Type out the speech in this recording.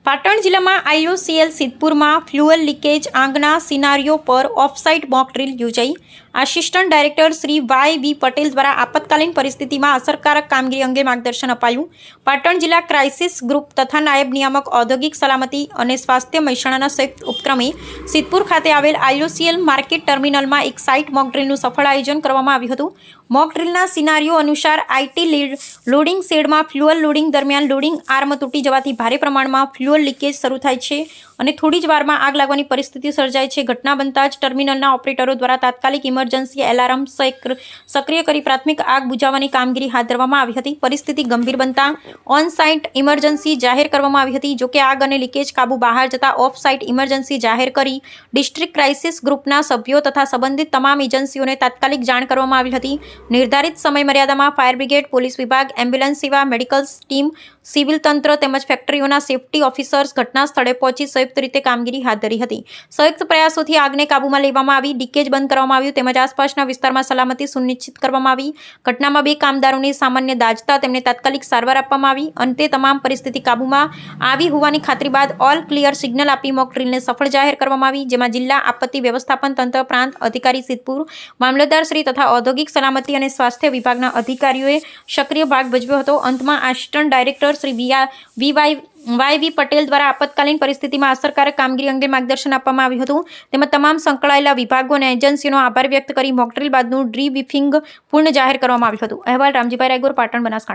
પાટણ જિલ્લામાં આઈઓસીએલ સિદ્ધપુરમાં fuel leakage આંગના સિનારીઓ પર ઓફસાઇટ મોક ડ્રીલ યોજાઈ। Assistant director Shri Y V. Patel દ્વારા આપતકાલીન પરિસ્થિતિમાં અસરકારક કામગીરી અંગે માર્ગદર્શન અપાયું। પાટણ જિલ્લા ક્રાઇસિસ ગ્રુપ તથા નાયબ નિયામક ઔદ્યોગિક સલામતી અને સ્વાસ્થ્ય મહેસાણાના સંયુક્ત ઉપક્રમે સિદ્ધપુર ખાતે આવેલ આઈઓસીએલ માર્કેટ ટર્મિનલમાં એક સાઇટ મોક ડ્રીલનું સફળ આયોજન કરવામાં આવ્યું હતું। મોક ડ્રીલના સિનારીઓ અનુસાર આઈટી લોડિંગ શેડમાં ફ્યુઅલ લોડિંગ દરમિયાન લોડિંગ આર્મ તૂટી જવાથી ભારે પ્રમાણમાં ફ્યુઅલ લીકેજ શરૂ થાય છે અને થોડી જ વારમાં આગ લાગવાની પરિસ્થિતિ સર્જાય છે। ઘટના બનતા જ ટર્મિનલના ઓપરેટરો દ્વારા તાત્કાલિક ઇમરજન્સી એલાર્મ સક્રિય કરી પ્રાથમિક આગ બુઝાવવાની કામગીરી હાથ ધરવામાં આવી હતી। પરિસ્થિતિ ગંભીર બનતા ઓન સાઇટ ઇમરજન્સી જાહેર કરવામાં આવી હતી। જોકે આગ અને લીકેજ કાબુ બહાર જતા ઓફ સાઇટ ઇમરજન્સી જાહેર કરી ડિસ્ટ્રિક્ટ ક્રાઇસિસ ગ્રુપના સભ્યો તથા સંબંધિત તમામ એજન્સીઓને તાત્કાલિક જાણ કરવામાં આવી હતી। નિર્ધારિત સમય મર્યાદામાં ફાયર બ્રિગેડ, પોલીસ વિભાગ, એમ્બ્યુલન્સ સેવા, મેડિકલ ટીમ, સિવિલ તંત્ર તેમજ ફેક્ટરીઓના સેફટી ઓફિસર્સ ઘટના સ્થળે પહોંચી સંયુક્ત રીતે કામગીરી હાથ ધરી હતી। સંયુક્ત પ્રયાસોથી આગને કાબૂમાં લેવામાં આવી, લીકેજ બંધ કરવામાં આવ્યું તેમજ આસપાસના વિસ્તારમાં સલામતી સુનિશ્ચિત કરવામાં આવી। ઘટનામાં 2 કામદારોને સામાન્ય દાઝતા તેમને તાત્કાલિક સારવાર આપવામાં આવી। અંતે તમામ પરિસ્થિતિ કાબૂમાં આવી હોવાની ખાતરી બાદ ઓલ ક્લિયર સિગ્નલ આપી મોક ડ્રીલને સફળ જાહેર કરવામાં આવી, જેમાં જિલ્લા આપત્તિ વ્યવસ્થાપન તંત્ર, પ્રાંત અધિકારી સિદ્ધપુર, મામલતદાર શ્રી તથા ઔદ્યોગિક સલામતી અને સ્વાસ્થ્ય વિભાગના અધિકારીઓએ સક્રિય ભાગ ભજવ્યો હતો। અંતમાં assistant director Shri Y V. Patel દ્વારા આપતકાલીન પરિસ્થિતિમાં અસરકારક કામગીરી અંગે માર્ગદર્શન આપવામાં આવ્યું હતું તેમજ તમામ સંકળાયેલા વિભાગો અને એજન્સીઓનો આભાર વ્યક્ત કરી મોક ડ્રીલ બાદનું ડિબ્રીફિંગ પૂર્ણ જાહેર કરવામાં આવ્યું હતું। અહેવાલ રામજીભાઈ રાયગોર, પાટણ, બનાસકાંઠા।